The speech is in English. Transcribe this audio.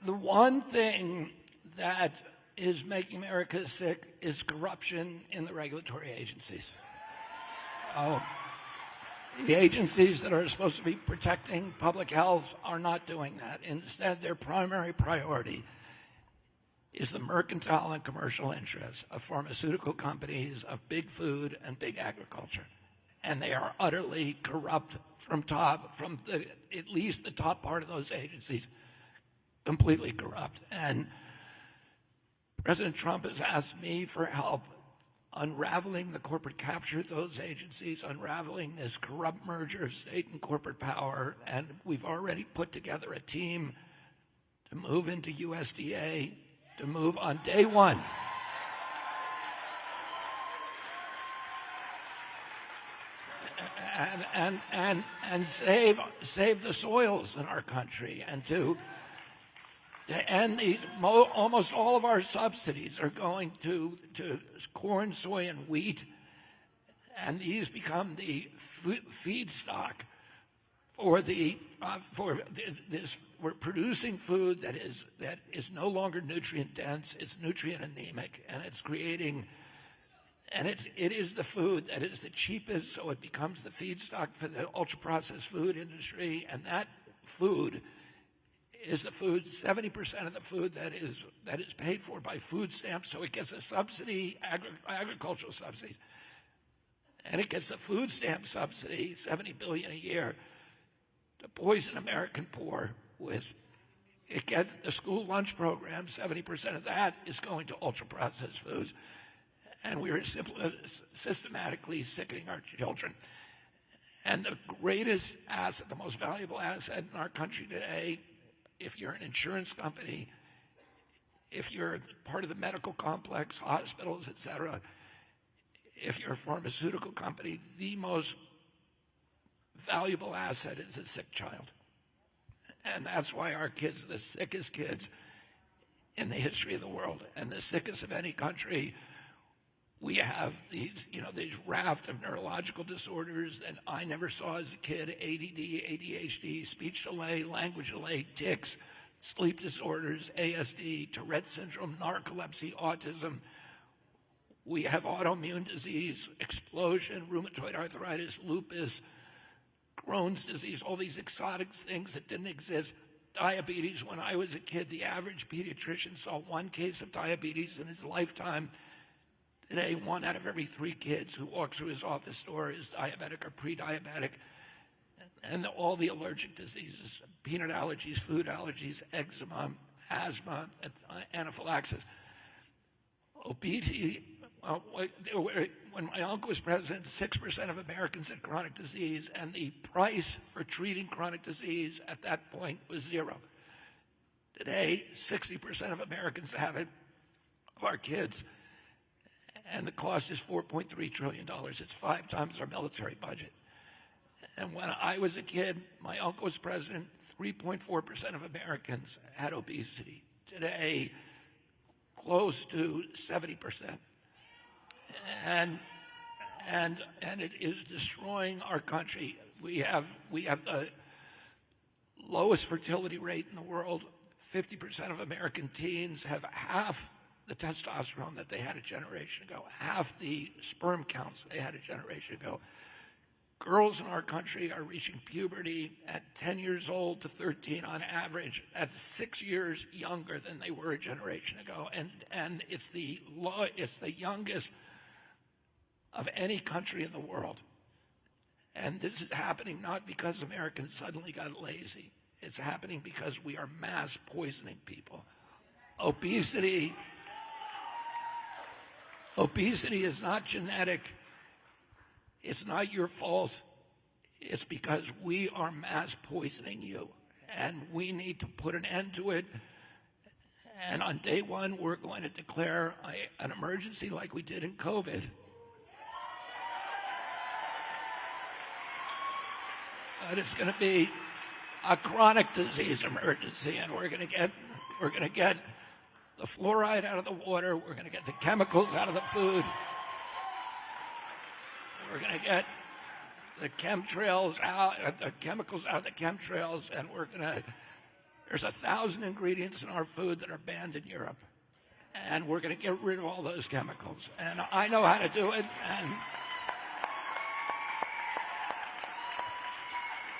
The one thing that is making America sick is corruption in the regulatory agencies. The agencies that are supposed to be protecting public health are not doing that. Instead, their primary priority is the mercantile and commercial interests of pharmaceutical companies, of big food and big agriculture. And they are utterly corrupt from at least the top part of those agencies, completely corrupt. And President Trump has asked me for help unraveling the corporate capture of those agencies, unraveling this corrupt merger of state and corporate power. And we've already put together a team to move into USDA, to move on day one. And save the soils in our country, and to end these. Almost all of our subsidies are going to corn, soy, and wheat, and these become the feedstock for this. We're producing food that is no longer nutrient dense. It's nutrient anemic, and it's creating. And it is the food that is the cheapest, so it becomes the feedstock for the ultra-processed food industry. And that food is the food, 70% of the food that is paid for by food stamps. So it gets a subsidy, agricultural subsidies, and it gets the food stamp subsidy, $70 billion a year, to poison American poor with. It gets the school lunch program, 70% of that is going to ultra-processed foods. And we are systematically sickening our children. And the greatest asset, the most valuable asset in our country today, if you're an insurance company, if you're part of the medical complex, hospitals, et cetera, if you're a pharmaceutical company, the most valuable asset is a sick child. And that's why our kids are the sickest kids in the history of the world, and the sickest of any country. We have these raft of neurological disorders that I never saw as a kid: ADD, ADHD, speech delay, language delay, tics, sleep disorders, ASD, Tourette syndrome, narcolepsy, autism. We have autoimmune disease, explosion, rheumatoid arthritis, lupus, Crohn's disease, all these exotic things that didn't exist. Diabetes. When I was a kid, the average pediatrician saw one case of diabetes in his lifetime. Today, 1 out of every 3 kids who walk through his office door is diabetic or pre-diabetic. And all the allergic diseases, peanut allergies, food allergies, eczema, asthma, anaphylaxis. Obesity. When my uncle was president, 6% of Americans had chronic disease, and the price for treating chronic disease at that point was $0. Today, 60% of Americans have it, of our kids. And the cost is $4.3 trillion. It's 5 times our military budget. And when I was a kid, my uncle was president, 3.4% of Americans had obesity. Today, close to 70%. And it is destroying our country. We have the lowest fertility rate in the world. 50% of American teens have half the testosterone that they had a generation ago, half the sperm counts they had a generation ago. Girls in our country are reaching puberty at 10 years old to 13 on average. That's 6 years younger than they were a generation ago. And it's the youngest of any country in the world. And this is happening not because Americans suddenly got lazy. It's happening because we are mass poisoning people. Obesity is not genetic. It's not your fault. It's because we are mass poisoning you, and we need to put an end to it. And on day one, we're going to declare an emergency like we did in COVID. But it's going to be a chronic disease emergency, and we're going to get the fluoride out of the water. We're going to get the chemicals out of the food. We're going to get the chemtrails out, the chemicals out of the chemtrails, and we're going There's 1,000 ingredients in our food that are banned in Europe. And we're going to get rid of all those chemicals. And I know how to do it. And